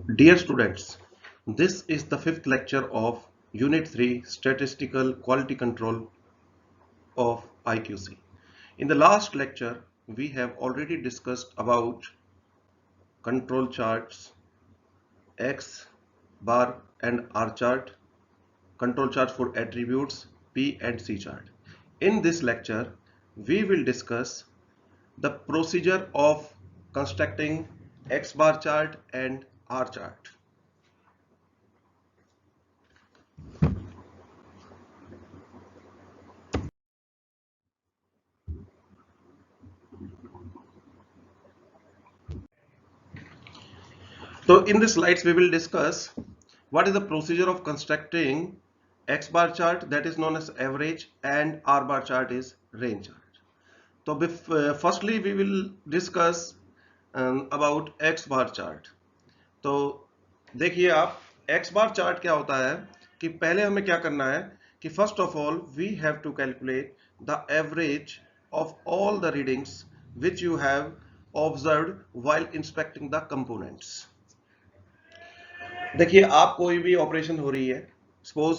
Dear students, this is the fifth lecture of Unit 3 Statistical Quality Control of IQC. In the last lecture, we have already discussed about control charts, X bar and R chart, control chart for attributes, P and C chart. In this lecture, we will discuss the procedure of constructing X bar chart and R chart. So in the slides we will discuss what is the procedure of constructing X bar chart, that is known as average, and R bar chart is range chart. So firstly we will discuss about X bar chart. तो देखिए आप X bar chart क्या होता है कि पहले हमें क्या करना है कि first of all we have to calculate the average of all the readings which you have observed while inspecting the components. देखिए आप कोई भी ऑपरेशन हो रही है, सपोज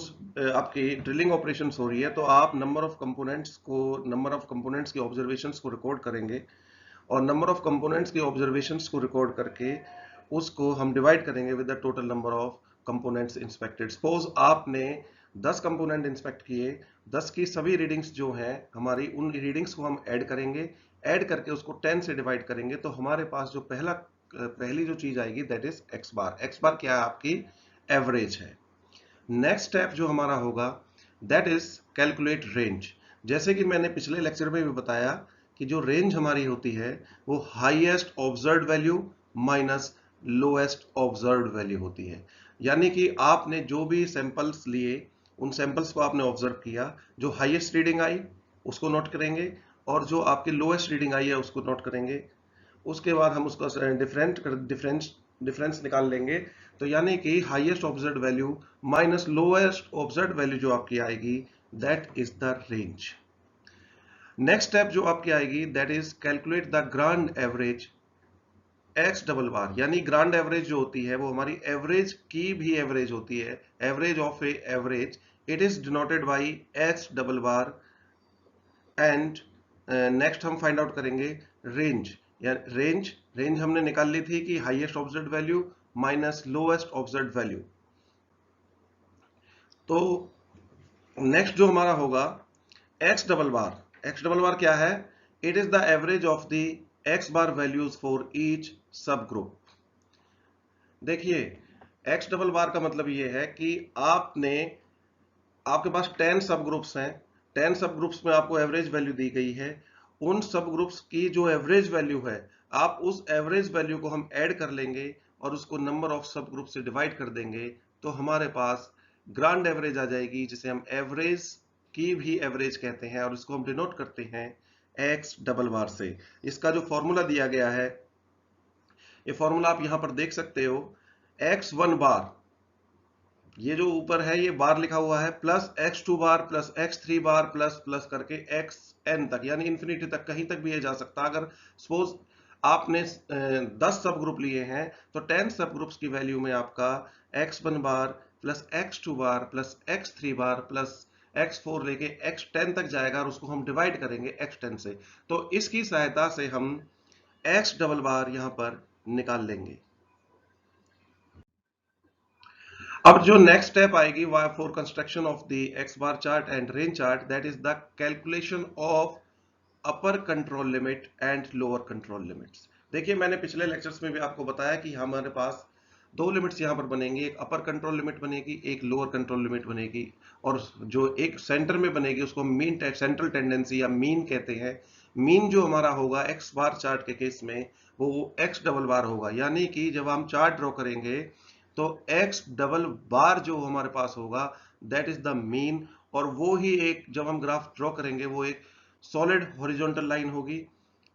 आपकी ड्रिलिंग ऑपरेशन हो रही है, तो आप नंबर ऑफ कंपोनेंट्स की ऑब्जर्वेशंस को रिकॉर्ड करेंगे और नंबर ऑफ कंपोनेंट्स की ऑब्जर्वेशंस को रिकॉर्ड करके उसको हम डिवाइड करेंगे with the total number of components inspected. Suppose आपने 10 कंपोनेंट इंस्पेक्ट किए, 10 की सभी रीडिंग्स जो हैं हमारी, उन रीडिंग्स को हम ऐड करेंगे, ऐड करके उसको 10 से डिवाइड करेंगे, तो हमारे पास जो पहली जो चीज आएगी that is X bar. X bar क्या है? आपकी एवरेज है। नेक्स्ट स्टेप जो हमारा होगा दैट इज कैलकुलेट रेंज। जैसे कि मैंने पिछले लेक्चर में भी बताया कि जो रेंज हमारी होती है वो highest observed value minus lowest observed value होती है। यानी कि आपने जो भी सैंपल्स लिए उन सैंपल्स को आपने ऑब्जर्व किया, जो हाईएस्ट रीडिंग आई उसको नोट करेंगे और जो आपकी लोएस्ट रीडिंग आई है उसको नोट करेंगे। उसके बाद हम उसका डिफरेंस निकाल लेंगे। तो यानी कि highest observed value minus lowest observed value जो आपकी आएगी that is the range. Next step जो आपकी आएगी that is calculate the grand average X double bar. यानी ग्रांड एवरेज जो होती है वो हमारी एवरेज की भी एवरेज होती है, average of A average. It is denoted by x double bar. And next हम फाइंड आउट करेंगे रेंज। या रेंज हमने निकाल ली थी कि highest observed value minus lowest observed value. तो नेक्स्ट जो हमारा होगा एक्स डबल बार। एक्स डबल बार क्या है? It is the average of the x bar values for each सब ग्रुप। देखिए एक्स डबल बार का मतलब ये है कि आपके पास 10 सब ग्रुप्स हैं, 10 सब ग्रुप्स में आपको एवरेज वैल्यू दी गई है। उन सब ग्रुप्स की जो एवरेज वैल्यू है, आप उस एवरेज वैल्यू को हम ऐड कर लेंगे और उसको नंबर ऑफ सब ग्रुप से डिवाइड कर देंगे, तो हमारे पास ग्रांड एवरेज आ जाएगी, जिसे हम एवरेज की भी एवरेज कहते हैं और इसको हम डिनोट करते हैं एक्स डबल बार से। इसका जो फॉर्मूला दिया गया है, ये फॉर्मूला आप यहां पर देख सकते हो। एक्स वन बार, ये जो ऊपर है ये बार लिखा हुआ है, plus x two bar plus x three bar plus plus करके एक्स एन तक, यानी इन्फिनिटी तक, कहीं तक भी ये जा सकता। अगर सपोज आपने 10 सब ग्रुप लिए हैं तो 10 सब ग्रुप्स की वैल्यू में आपका x one bar plus x two bar plus x three bar plus x four लेके एक्स टेन तक जाएगा और उसको हम डिवाइड करेंगे एक्स टेन से। तो इसकी सहायता से हम एक्स डबल बार यहां पर निकाल लेंगे। अब जो नेक्स्ट स्टेप आएगी for construction of the x bar chart and range chart, that is the calculation of upper control limit and lower control limits. देखिए मैंने पिछले लेक्चर्स में भी आपको बताया कि हमारे पास दो लिमिट्स यहां पर बनेंगी, एक अपर कंट्रोल लिमिट बनेगी, एक लोअर कंट्रोल लिमिट बनेगी। और जो एक सेंटर में बनेगी उसको मीन सेंट्रल टेंडेंसी या मीन कहते हैं। मीन जो हमारा होगा एक्स बार चार्ट के केस में वो एक्स डबल बार होगा। यानी कि जब हम चार्ट ड्रॉ करेंगे तो एक्स डबल बार जो हमारे पास होगा दैट इज द मीन। और वो ही एक, जब हम ग्राफ ड्रॉ करेंगे वो एक सॉलिड हॉरिजॉन्टल लाइन होगी।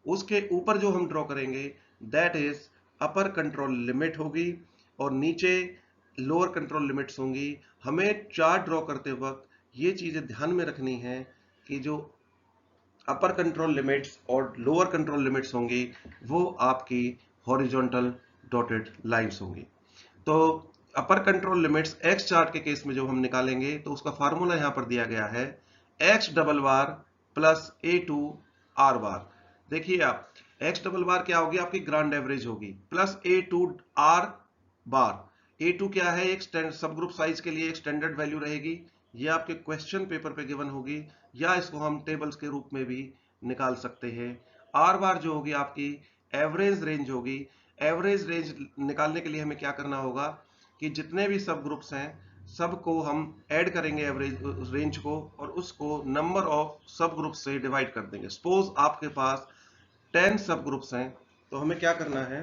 उसके ऊपर जो हम ड्रॉ करेंगे that is upper control limit होगी और नीचे लोअर कंट्रोल लिमिट्स होंगी। हमें चार्ट ड्रॉ करते वक्त ये चीजें ध्यान में रखनी है कि जो अपर कंट्रोल लिमिट्स और लोअर कंट्रोल लिमिट्स होंगी वो आपकी हॉरिजॉन्टल डॉटेड लाइंस होंगी। तो अपर कंट्रोल लिमिट्स एक्स चार्ट के केस में जो हम निकालेंगे तो उसका फार्मूला यहां पर दिया गया है x double bar plus A two R bar. देखिए आप एक्स डबल बार क्या होगी, आपकी ग्रांड एवरेज होगी, plus A two R bar. A two क्या है, एक सब ग्रुप साइज के लिए एक स्टैंडर्ड वैल्यू रहेगी, ये आपके क्वेश्चन पेपर पे गिवन होगी, या इसको हम टेबल्स के रूप में भी निकाल सकते हैं। आर बार जो होगी आपकी एवरेज रेंज होगी। एवरेज रेंज निकालने के लिए हमें क्या करना होगा कि जितने भी सब ग्रुप्स हैं सबको हम ऐड करेंगे एवरेज रेंज को, और उसको नंबर ऑफ सब ग्रुप से डिवाइड कर देंगे। सपोज आपके पास 10 सब ग्रुप्स हैं, तो हमें क्या करना है,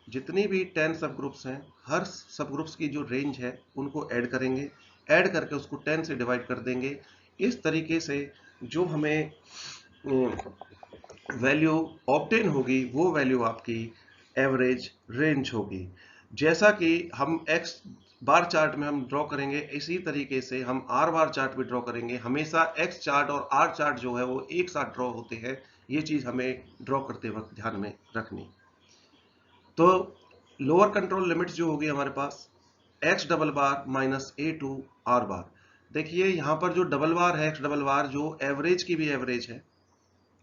जितनी भी 10 सब ग्रुप्स हैं हर सब ग्रुप्स की जो रेंज है उनको ऐड करेंगे, ऐड करके उसको 10 से डिवाइड कर देंगे। इस तरीके से जो हमें वैल्यू ऑब्टेन होगी वो वैल्यू आपकी एवरेज रेंज होगी। जैसा कि हम एक्स बार चार्ट में हम ड्रॉ करेंगे, इसी तरीके से हम आर बार चार्ट भी ड्रॉ करेंगे। हमेशा एक्स चार्ट और आर चार्ट जो है वो एक साथ ड्रॉ होते हैं, ये चीज हमें ड्रॉ करते वक्त ध्यान में रखनी। तो लोअर कंट्रोल लिमिट्स जो होगी हमारे पास X double bar minus A two R bar. देखिए यहां पर जो डबल बार है, एक्स डबल बार जो एवरेज की भी एवरेज है,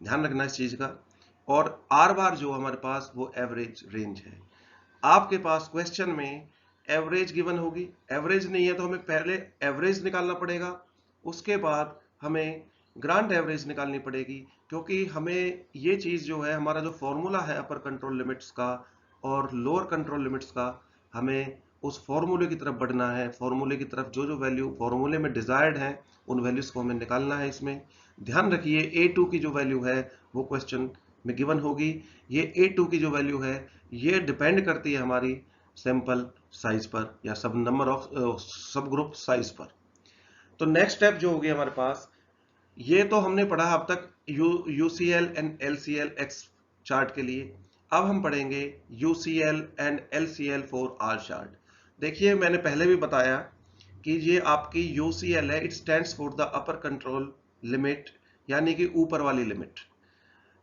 ध्यान रखना इस चीज का, और आर बार जो हमारे पास वो एवरेज रेंज है। आपके पास क्वेश्चन में एवरेज गिवन होगी, एवरेज नहीं है तो हमें पहले एवरेज निकालना पड़ेगा, उसके बाद हमें ग्रांट एवरेज निकालनी पड़ेगी, क्योंकि हमें ये चीज जो है, हमारा जो फॉर्मूला है अपर कंट्रोल लिमिट्स का और लोअर कंट्रोल लिमिट्स का, हमें उस फॉर्मूले की तरफ बढ़ना है। फॉर्मूले की तरफ जो जो वैल्यू फॉर्मूले में डिजायर्ड है उन वैल्यूज को हमें निकालना है। इसमें ध्यान रखिए A2 की जो वैल्यू है वो क्वेश्चन में गिवन होगी। ये A2 की जो वैल्यू है ये डिपेंड करती है हमारी सैंपल साइज पर या सब नंबर ऑफ सब ग्रुप साइज पर। तो नेक्स्ट स्टेप जो होगी हमारे पास, ये तो हमने पढ़ा अब तक UCL and LCL x chart के लिए। अब हम पढ़ेंगे UCL and LCL for R chart. देखिए मैंने पहले भी बताया कि ये आपकी यूसीएल है, it stands for the upper control limit, यानी कि ऊपर वाली limit.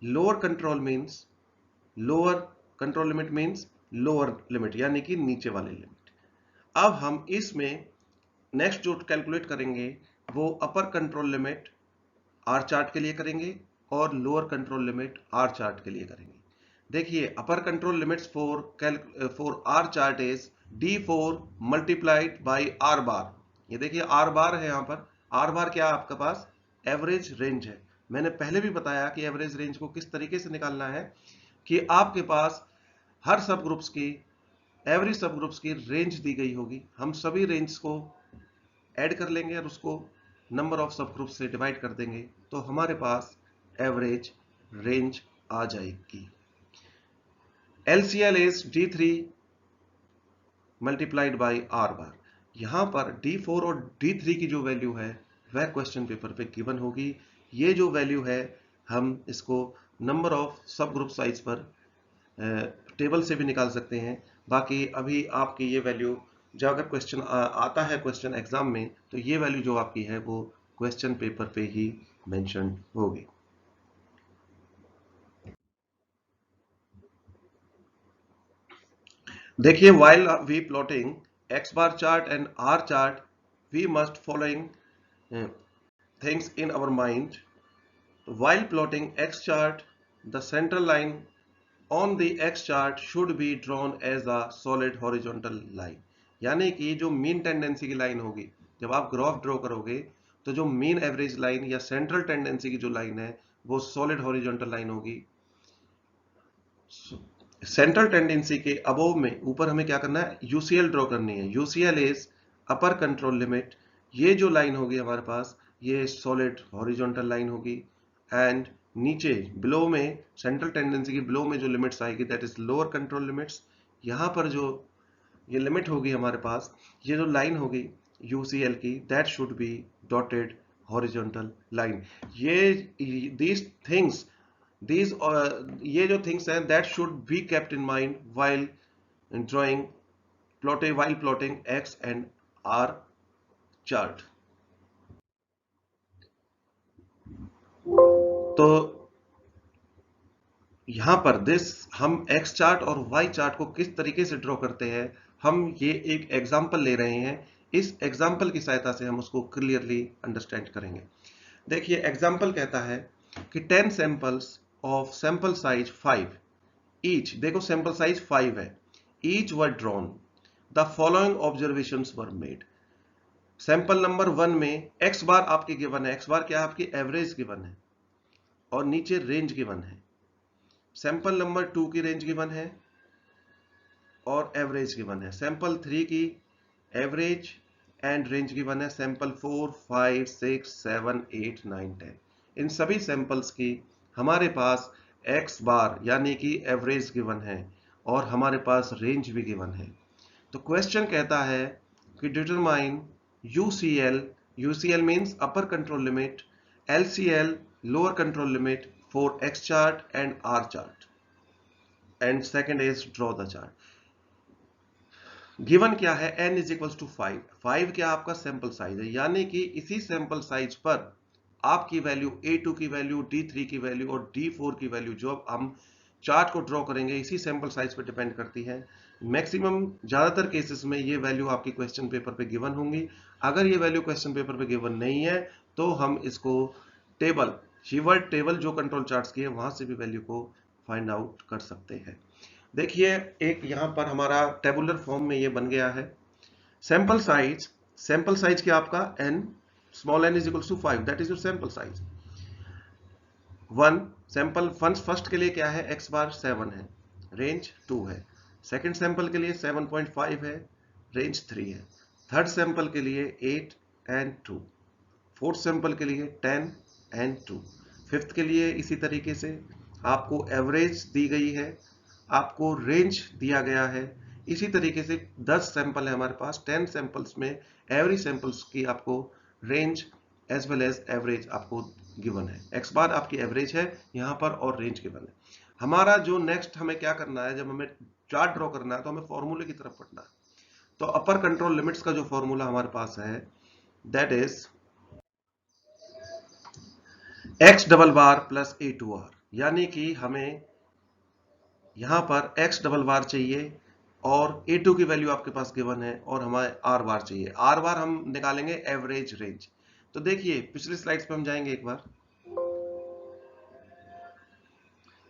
Lower control means lower control limit means lower limit, यानी कि नीचे वाली लिमिट। अब हम इसमें नेक्स्ट जो कैलकुलेट करेंगे वो upper control limit R chart के लिए करेंगे और lower control limit R chart के लिए करेंगे। देखिए upper control limits for R chart is D4 multiplied by R bar. ये देखिए आर बार है, यहां पर आर बार क्या आपके पास एवरेज रेंज है। मैंने पहले भी बताया कि एवरेज रेंज को किस तरीके से निकालना है, कि आपके पास हर सब ग्रुप्स की एवरेज सब ग्रुप्स की रेंज दी गई होगी, हम सभी रेंज को ऐड कर लेंगे और उसको नंबर ऑफ सब ग्रुप से डिवाइड कर देंगे, तो हमारे पास एवरेज रेंज आ जाएगी। LCL is D3 multiplied by R बार। यहां पर D4 और D3 की जो वैल्यू है वह क्वेश्चन पेपर पे गिवन होगी। ये जो वैल्यू है हम इसको नंबर ऑफ सब ग्रुप साइज पर टेबल से भी निकाल सकते हैं। बाकी अभी आपकी ये वैल्यू जब अगर क्वेश्चन आता है क्वेश्चन एग्जाम में, तो ये वैल्यू जो आपकी है वो क्वेश्चन पेपर पे ही मेंशन होगी। देखिए while we plotting x bar chart and r chart, we must following uh, things in our mind. While plotting x chart, the central line on the x chart should be drawn as a solid horizontal line। यानी कि जो mean tendency की line होगी, जब आप graph draw करोगे तो जो मीन एवरेज लाइन या सेंट्रल टेंडेंसी की जो लाइन है वो सॉलिड हॉरिजॉन्टल लाइन होगी। सेंट्रल टेंडेंसी के अबोव में ऊपर हमें क्या करना है, यूसीएल ड्रॉ करनी है। UCL is upper control limit. ये जो लाइन होगी हमारे पास ये सॉलिड हॉरिजॉन्टल लाइन होगी, एंड नीचे बिलो में सेंट्रल टेंडेंसी की बिलो में जो लिमिट्स आएगी that is lower control limits. यहां पर जो ये लिमिट होगी हमारे पास, ये जो लाइन होगी यूसीएल की, that should B dotted horizontal line. ये दीज थिंग्स these ये जो थिंग्स हैं that should be kept in mind while plotting x and r chart। तो यहां पर हम एक्स चार्ट और वाई चार्ट को किस तरीके से ड्रॉ करते हैं, हम ये एक एग्जांपल ले रहे हैं। इस एग्जांपल की सहायता से हम उसको क्लियरली अंडरस्टैंड करेंगे। देखिए एग्जांपल कहता है कि 10 samples of sample size 5 each, देखो सैंपल साइज 5 है, each were drawn, the following observations were made. Sample number 1 में एक्स बार आपकी गिवन है, एक्स बार क्या है आपकी एवरेज गिवन है, और नीचे रेंज गिवन है। सैंपल नंबर 2 की रेंज गिवन है और एवरेज गिवन है। सैंपल 3 की एवरेज एंड रेंज गिवन है। सैंपल 4, 5, 6, 7, 8, 9, 10, इन सभी सैंपल्स की हमारे पास एक्स बार यानी कि एवरेज गिवन है और हमारे पास रेंज भी गिवन है। तो क्वेश्चन कहता है कि determine UCL, UCL means upper control limit, LCL lower control limit for X chart and R chart, and second is draw the chart. Given क्या है, n इज इक्वल टू 5। 5 क्या आपका सैंपल साइज है, यानी कि इसी सैंपल साइज पर आपकी वैल्यू A2 की वैल्यू, D3 की वैल्यू और D4 की वैल्यू जो हम चार्ट को ड्रॉ करेंगे इसी सैंपल साइज पर डिपेंड करती है। मैक्सिमम ज्यादातर केसेस में ये वैल्यू आपकी क्वेश्चन पेपर पे गिवन होंगी। अगर ये वैल्यू क्वेश्चन पेपर पे गिवन नहीं है तो हम इसको टेबल, शीवर्ड टेबल जो कंट्रोल चार्ट्स की है वहां से भी वैल्यू को फाइंड आउट कर सकते हैं। देखिए एक यहां पर हमारा टेबुलर फॉर्म में ये बन गया है। सैंपल साइज, सैंपल साइज क्या आपका n, small n is equal to 5, that is your sample size. 1 sample first के लिए क्या है, x बार 7 है, रेंज 2 है। सेकंड सैंपल के लिए 7.5 है, रेंज 3 है। थर्ड सैंपल के लिए 8 एंड 2। फोर्थ सैंपल के लिए 10 एंड 2। फिफ्थ के लिए इसी तरीके से आपको एवरेज दी गई है, आपको रेंज दिया गया है। इसी तरीके से 10 सैंपल है हमारे पास, 10 सैंपल्स में एवरी सैंपल्स की आपको range as well as average आपको गिवन है। एक्स बार आपकी एवरेज है यहां पर और रेंज गिवन है। हमारा जो नेक्स्ट हमें क्या करना है, जब हमें चार्ट ड्रॉ करना है तो हमें फॉर्मूले की तरफ पढ़ना है। तो अपर कंट्रोल लिमिट्स का जो फॉर्मूला हमारे पास है that is x double bar plus A2R, यानी कि हमें यहां पर एक्स डबल बार चाहिए और A2 की वैल्यू आपके पास गिवन है और हमें R बार चाहिए। R बार हम निकालेंगे एवरेज रेंज। तो देखिए पिछली स्लाइड्स पे हम जाएंगे एक बार,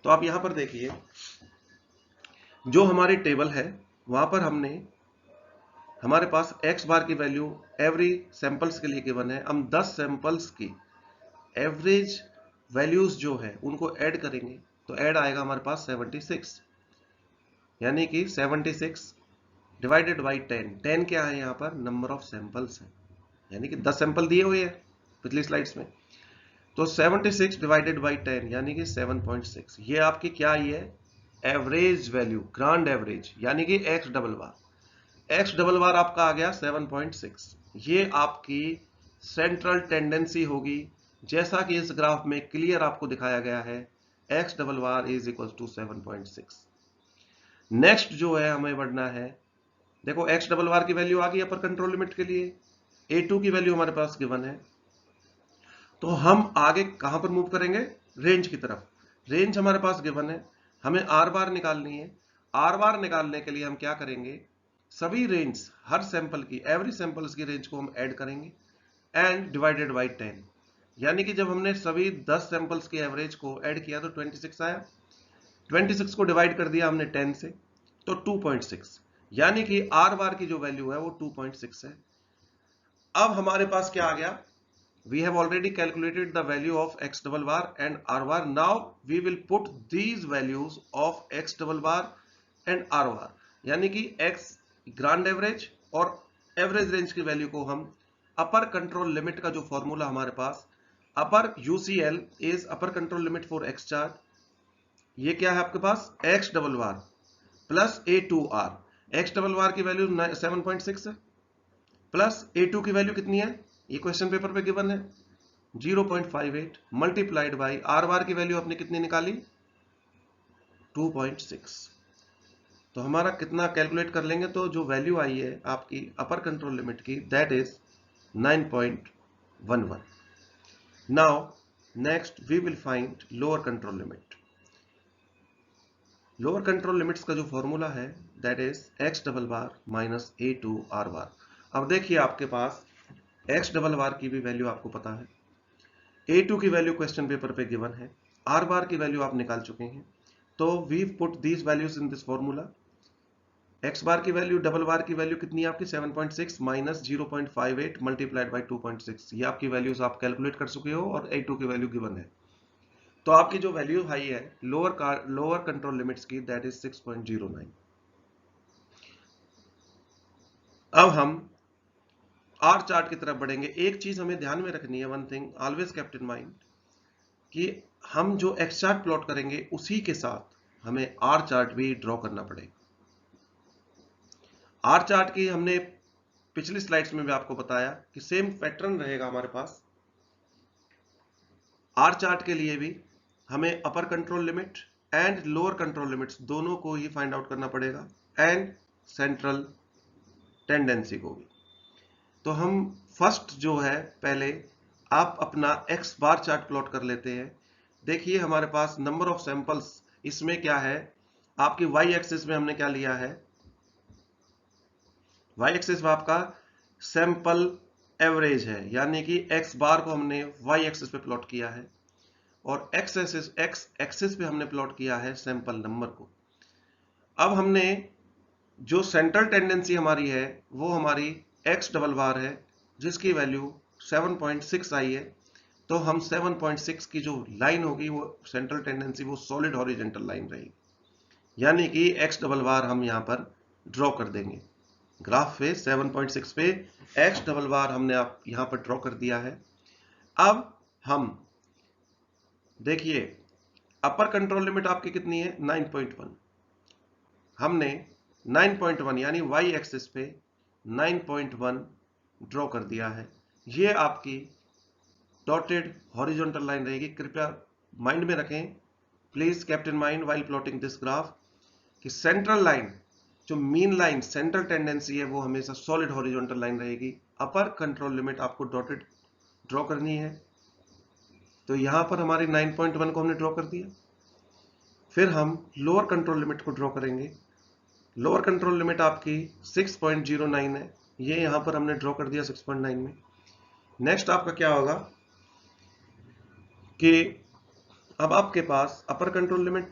तो आप यहां पर देखिए जो हमारी टेबल है वहां पर हमने हमारे पास एक्स बार की वैल्यू एवरी सैंपल्स के लिए गिवन है। हम 10 सैंपल्स की एवरेज वैल्यूज जो है उनको ऐड करेंगे तो ऐड आएगा हमारे पास 76, यानी कि 76 डिवाइडेड बाई 10। 10 क्या है यहाँ पर, नंबर ऑफ सैंपल्स है, यानी कि 10 सैंपल दिए हुए हैं पिछली स्लाइड्स में। तो 76 डिवाइडेड बाई 10 यानी कि 7.6। ये आपकी क्या आई है, एवरेज वैल्यू, ग्रांड एवरेज, यानी कि एक्स डबल बार। एक्स डबल बार आपका आ गया 7.6। ये आपकी सेंट्रल टेंडेंसी होगी, जैसा कि इस ग्राफ में क्लियर आपको दिखाया गया है। X double bar is equal to 7.6। Next जो है हमें बढ़ना है, देखो एक्स डबल बार की वैल्यू आ गई अपर कंट्रोल लिमिट के लिए, A2 की वैल्यू हमारे पास गिवन है। तो हम आगे कहां पर मूव करेंगे, रेंज की तरफ। रेंज हमारे पास गिवन है, हमें R बार निकालनी है। R बार निकालने के लिए हम क्या करेंगे, सभी रेंज, हर सैंपल की एवरी सैंपल्स की रेंज को हम ऐड करेंगे एंड डिवाइडेड बाई 10, यानी कि जब हमने सभी 10 सैंपल्स की एवरेज को ऐड किया तो 26 आया। 26 को डिवाइड कर दिया हमने 10 से तो 2.6, यानी कि R बार की जो वैल्यू है वो 2.6 है। अब हमारे पास क्या आ गया, we have already calculated the value of x double bar and R bar. Now we will put these values of x double bar and R bar, यानी कि x ग्रांड एवरेज और एवरेज रेंज की value को हम अपर control limit का जो formula हमारे पास, अपर UCL is upper control limit for x chart, ये क्या है आपके पास, x double bar plus A2R। x double बार की वैल्यू 7.6 है, प्लस A2 की वैल्यू कितनी है, ये क्वेश्चन पेपर पे गिवन है 0.58 मल्टीप्लाइड बाई R बार की वैल्यू आपने कितनी निकाली, 2.6। तो हमारा कितना कैलकुलेट कर लेंगे, तो जो वैल्यू आई है आपकी अपर कंट्रोल लिमिट की that is 9.11। Now next we will find lower control limit. Lower control limits का जो फॉर्मूला है that is x double bar minus A two R bar. अब देखिए आपके पास एक्स डबल बार की भी वैल्यू आपको पता है, ए टू की वैल्यू क्वेश्चन पेपर पे गिवन है, आर बार की वैल्यू आप निकाल चुके हैं, तो we put these values in this formula. X bar की वैल्यू, डबल बार की वैल्यू कितनी है आपकी 7.6 माइनस 0.58 मल्टीप्लाइड बाई 2.6, ये आपकी वैल्यूज आप कैलकुलेट कर चुके हो और ए टू की वैल्यू गिवन है। तो आपकी जो वैल्यू आई है लोअर कंट्रोल लिमिट्स की दैट इज 6.09। अब हम आर चार्ट की तरफ बढ़ेंगे। एक चीज हमें ध्यान में रखनी है, one thing always kept in mind, कि हम जो एक्स चार्ट प्लॉट करेंगे उसी के साथ हमें आर चार्ट भी ड्रॉ करना पड़ेगा। आर चार्ट की हमने पिछली स्लाइड्स में भी आपको बताया कि सेम पैटर्न रहेगा हमारे पास। आर चार्ट के लिए भी हमें अपर control limit and lower control limits दोनों को ही फाइंड आउट करना पड़ेगा एंड सेंट्रल टेंडेंसी को भी। तो हम फर्स्ट जो है, पहले आप अपना एक्स बार चार्ट प्लॉट कर लेते हैं। देखिए हमारे पास नंबर ऑफ सैंपल्स, इसमें क्या है, आपकी वाई एक्सिस में हमने क्या लिया है, वाई एक्सिस में आपका सैंपल एवरेज है, यानी कि एक्स बार को हमने वाई एक्सिस पे प्लॉट किया है और एक्स एक्सिस पे हमने प्लॉट किया है सैंपल नंबर को। अब हमने जो सेंट्रल टेंडेंसी हमारी है वो हमारी एक्स डबल बार है, जिसकी वैल्यू 7.6 आई है। तो हम 7.6 की जो लाइन होगी वो सेंट्रल टेंडेंसी, वो सॉलिड हॉरिजॉन्टल लाइन रहेगी, यानी कि एक्स डबल बार हम यहां पर ड्रॉ कर देंगे ग्राफ पे। 7.6 पे एक्स डबल बार हमने आप यहां पर ड्रॉ कर दिया है। अब हम देखिए अपर कंट्रोल लिमिट आपकी कितनी है, 9.1। हमने 9.1 यानी वाई एक्सिस पे 9.1 ड्रॉ कर दिया है। ये आपकी डॉटेड हॉरिजॉन्टल लाइन रहेगी। कृपया माइंड में रखें, please kept in mind while plotting this graph, कि सेंट्रल लाइन, जो मीन लाइन सेंट्रल टेंडेंसी है, वो हमेशा सॉलिड हॉरिजॉन्टल लाइन रहेगी। अपर कंट्रोल लिमिट आपको डॉटेड ड्रॉ करनी है, तो यहां पर हमारी 9.1 को हमने ड्रॉ कर दिया। फिर हम लोअर कंट्रोल लिमिट को ड्रॉ करेंगे। लोअर कंट्रोल लिमिट आपकी 6.09 है, ये यहां पर हमने ड्रॉ कर दिया 6.9 में। नेक्स्ट आपका क्या होगा कि अब आपके पास अपर कंट्रोल लिमिट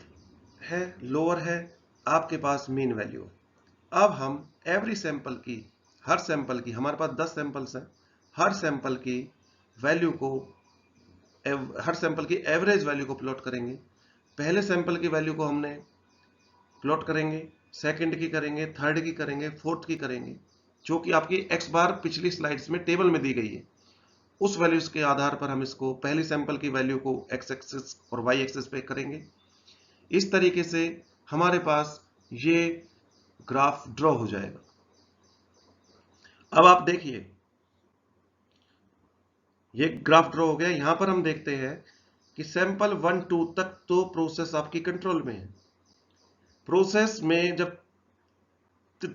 है, लोअर है, आपके पास मीन वैल्यू है। अब हम एवरी सैंपल की, हर सैंपल की, हमारे पास 10 सैंपल्स हैं, हर सैंपल की वैल्यू को, हर सैंपल की एवरेज वैल्यू को प्लॉट करेंगे। पहले सैंपल की वैल्यू को हमने प्लॉट करेंगे, सेकंड की करेंगे, थर्ड की करेंगे, फोर्थ की करेंगे, जो कि आपकी एक्स बार पिछली स्लाइड्स में टेबल में दी गई है। उस वैल्यूज के आधार पर हम इसको पहली सैंपल की वैल्यू को एक्स एक्सिस और वाई एक्सिस पे करेंगे। इस तरीके से हमारे पास ये ग्राफ ड्रॉ हो जाएगा। अब आप देखिए ये ग्राफ ड्रॉ हो गया। यहां पर हम देखते हैं कि सैंपल 1 2 तक तो प्रोसेस आपकी कंट्रोल में है। प्रोसेस में जब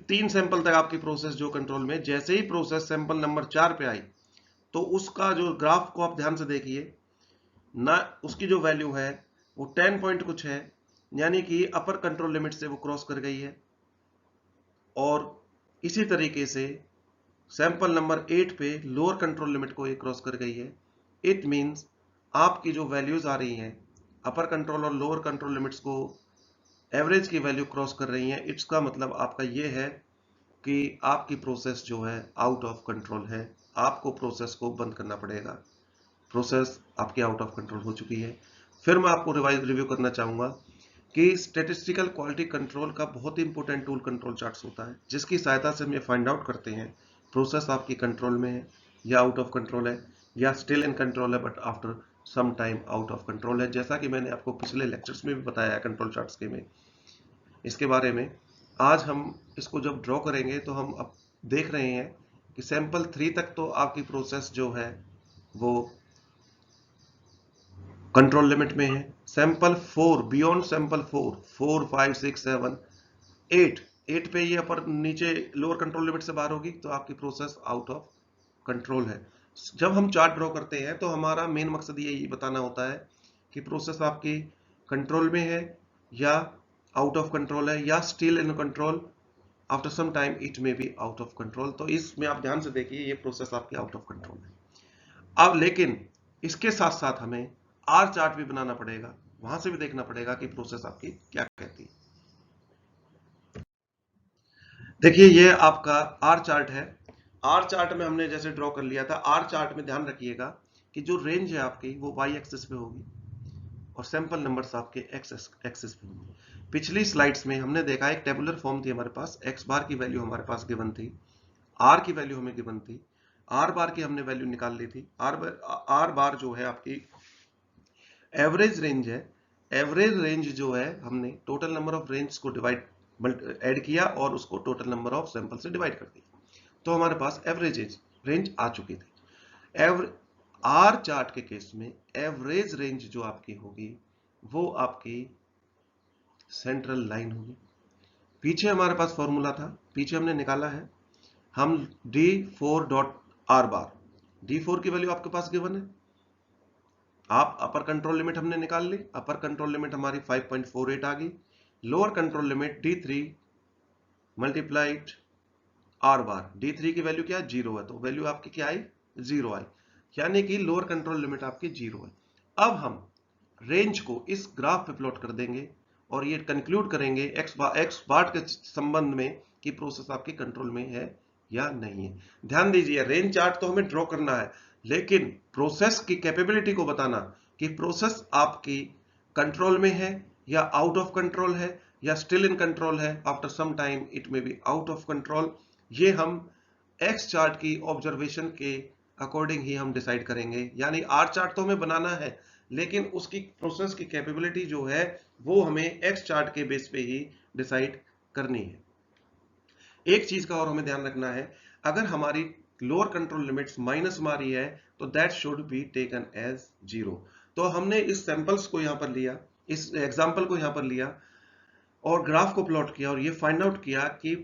3 सैंपल तक आपकी प्रोसेस जो कंट्रोल में, जैसे ही प्रोसेस सैंपल नंबर 4 पे आई, तो उसका जो ग्राफ को आप ध्यान से देखिए ना, उसकी जो वैल्यू है वो 10 पॉइंट कुछ है, यानी कि अपर कंट्रोल लिमिट से वो क्रॉस कर गई है। और इसी तरीके से सैंपल नंबर 8 पे लोअर कंट्रोल लिमिट को ये क्रॉस कर गई है। इट मींस आपकी जो वैल्यूज आ रही हैं अपर कंट्रोल और लोअर कंट्रोल लिमिट्स को एवरेज की वैल्यू क्रॉस कर रही हैं। इसका मतलब आपका ये है कि आपकी प्रोसेस जो है आउट ऑफ कंट्रोल है, आपको प्रोसेस को बंद करना पड़ेगा। प्रोसेस आपकी आउट ऑफ कंट्रोल हो चुकी है। फिर मैं आपको रिव्यू करना चाहूंगा कि स्टैटिस्टिकल क्वालिटी कंट्रोल का बहुत ही इंपॉर्टेंट टूल कंट्रोल चार्ट्स होता है, जिसकी सहायता से हम ये फाइंड आउट करते हैं प्रोसेस आपकी कंट्रोल में है या आउट ऑफ कंट्रोल है, या स्टिल इन कंट्रोल है but after some time out of control है। जैसा कि मैंने आपको पिछले लेक्चर्स में भी बताया है कंट्रोल चार्ट्स के में, इसके बारे में। आज हम इसको जब ड्रॉ करेंगे तो हम अब देख रहे हैं कि सैंपल 3 तक तो आपकी प्रोसेस जो है वो कंट्रोल लिमिट में है। सैंपल 4, बियॉन्ड सैंपल 4, 4 5 6 7 8 पे ये अपर नीचे लोअर कंट्रोल लिमिट से बाहर होगी, तो आपकी प्रोसेस आउट ऑफ कंट्रोल है। जब हम चार्ट ड्रॉ करते हैं तो हमारा मेन मकसद यही बताना होता है कि प्रोसेस आपकी कंट्रोल में है या आउट ऑफ कंट्रोल है या still in control, after some time it may be out of control. तो इसमें आप ध्यान से देखिए ये प्रोसेस आपकी आउट ऑफ कंट्रोल है। अब लेकिन इसके साथ साथ हमें आर चार्ट भी बनाना पड़ेगा, वहां से भी देखना पड़ेगा कि प्रोसेस आपकी क्या कहती है। देखिए ये आपका आर चार्ट है। आर चार्ट में हमने जैसे ड्रॉ कर लिया था, आर चार्ट में ध्यान रखिएगा कि जो रेंज है आपकी वो वाई एक्सिस पे होगी और सैंपल नंबर्स आपके एक्स एक्सिस पे होंगे। पिछली स्लाइड्स में हमने देखा एक टेबुलर फॉर्म थी हमारे पास, एक्स बार की वैल्यू हमारे पास गिवन थी, आर की वैल्यू हमें गिवन थी, आर बार की हमने वैल्यू निकाल ली थी। आर बार जो है आपकी एवरेज रेंज है। एवरेज रेंज जो है हमने टोटल नंबर ऑफ रेंज को डिवाइड ऐड किया और उसको टोटल नंबर ऑफ सैंपल से डिवाइड कर दिया, तो हमारे पास एवरेज रेंज आ चुकी थी। आर चार्ट के केस में एवरेज रेंज जो आपकी होगी वो आपकी सेंट्रल लाइन होगी। पीछे हमारे पास फॉर्मूला था, पीछे हमने निकाला है, हम d4 dot are bar, d4 की वैल्यू आपके पास गिवन है, आप अपर कंट्रोल लिमिट हमने निकाल ली, अपर कंट्रोल लिमिट हमारी 5.48 आ गई, lower control limit d3 multiplied are bar, d3 की वैल्यू क्या है 0 है, तो वैल्यू आपकी क्या आई 0 आई, यानी कि लोअर कंट्रोल लिमिट आपकी 0 है। अब हम रेंज को इस ग्राफ पे प्लॉट कर देंगे और ये कंक्लूड करेंगे एक्स बार के संबंध में कि प्रोसेस आपकी कंट्रोल में है या नहीं है। ध्यान दीजिए रेंज चार्ट तो हमें ड्रॉ करना है, लेकिन प्रोसेस की कैपेबिलिटी को बताना कि प्रोसेस आपकी कंट्रोल में है या आउट ऑफ कंट्रोल है या स्टिल इन कंट्रोल है, after some time it may be out of control, ये हम एक्स चार्ट की ऑब्जर्वेशन के अकॉर्डिंग ही हम डिसाइड करेंगे। यानी आर चार्ट तो हमें बनाना है, लेकिन उसकी प्रोसेस की कैपेबिलिटी जो है वो हमें एक्स चार्ट के बेस पे ही डिसाइड करनी है। एक चीज का और हमें ध्यान रखना है, अगर हमारी लोअर कंट्रोल लिमिट्स माइनस हमारी है तो that should be taken as 0। तो हमने इस सैंपल्स को यहां पर लिया, इस एग्जांपल को यहां पर लिया और ग्राफ को प्लॉट किया और ये फाइंड आउट किया कि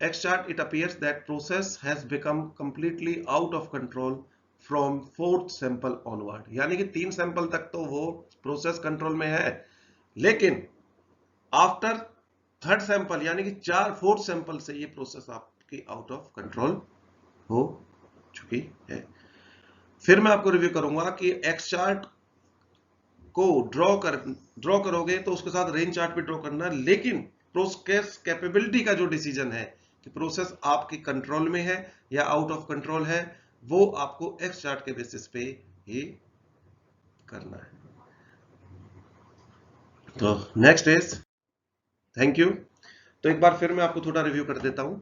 X chart it appears that process has become completely out of control from fourth sample onward। यानी कि 3 सैंपल तक तो वो प्रोसेस कंट्रोल में है, लेकिन आफ्टर थर्ड सैंपल यानी कि 4 सैंपल से ये प्रोसेस आपकी आउट ऑफ कंट्रोल हो चुकी है। फिर मैं आपको रिव्यू करूंगा कि एक्स चार्ट को ड्रॉ करोगे तो उसके साथ रेंज चार्ट भी ड्रॉ करना, लेकिन प्रोसेस कैपेबिलिटी का जो डिसीजन है कि प्रोसेस आपकी कंट्रोल में है या आउट ऑफ कंट्रोल है, वो आपको एक्स चार्ट के बेसिस पे ही करना है। तो नेक्स्ट इज थैंक यू। तो एक बार फिर मैं आपको थोड़ा रिव्यू कर देता हूं।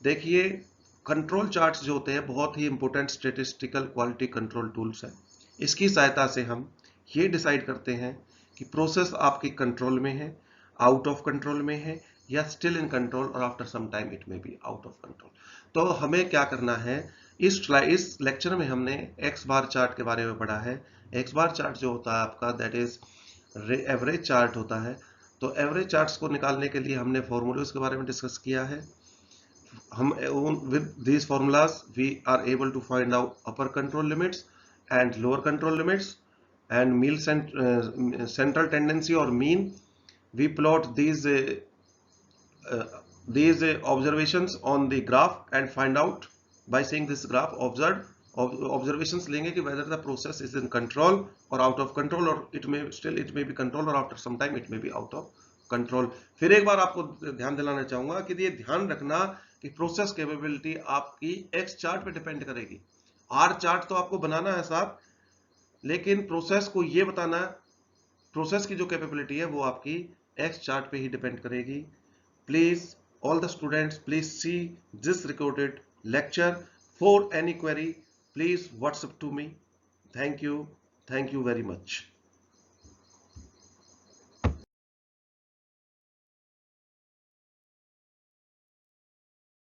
देखिए कंट्रोल चार्ट्स जो होते हैं बहुत ही important statistical quality control tools है। इसकी सहायता से हम ये डिसाइड करते हैं कि प्रोसेस आपकी कंट्रोल में है, आउट ऑफ कंट्रोल में है या स्टिल इन कंट्रोल और after some time it may be out of control. तो हमें क्या करना है, इस लेक्चर में हमने एक्स बार चार्ट के बारे में पढ़ा है। एक्स बार चार्ट जो होता है आपका दैट इज एवरेज चार्ट होता है। तो एवरेज चार्ट्स को निकालने के लिए हमने फॉर्मूलेस के बारे में डिस्कस किया है। हम with these formulas we are able to find out upper control limits and lower control limits and central tendency or mean. We plot these observations on the graph and find out by seeing this graph observations लेंगे कि whether the process is in control or out of control or it may be control or after some time it may be out of control। फिर एक बार आपको ध्यान दिलाना चाहूंगा कि ये ध्यान रखना कि प्रोसेस कैपेबिलिटी आपकी एक्स चार्ट पे डिपेंड करेगी। आर चार्ट तो आपको बनाना है साहब, लेकिन प्रोसेस को ये बताना, प्रोसेस की जो कैपेबिलिटी है वो आपकी एक्स चार्ट पे ही डिपेंड करेगी। Please all the students please see this recorded lecture. For any query please WhatsApp to me. Thank you very much.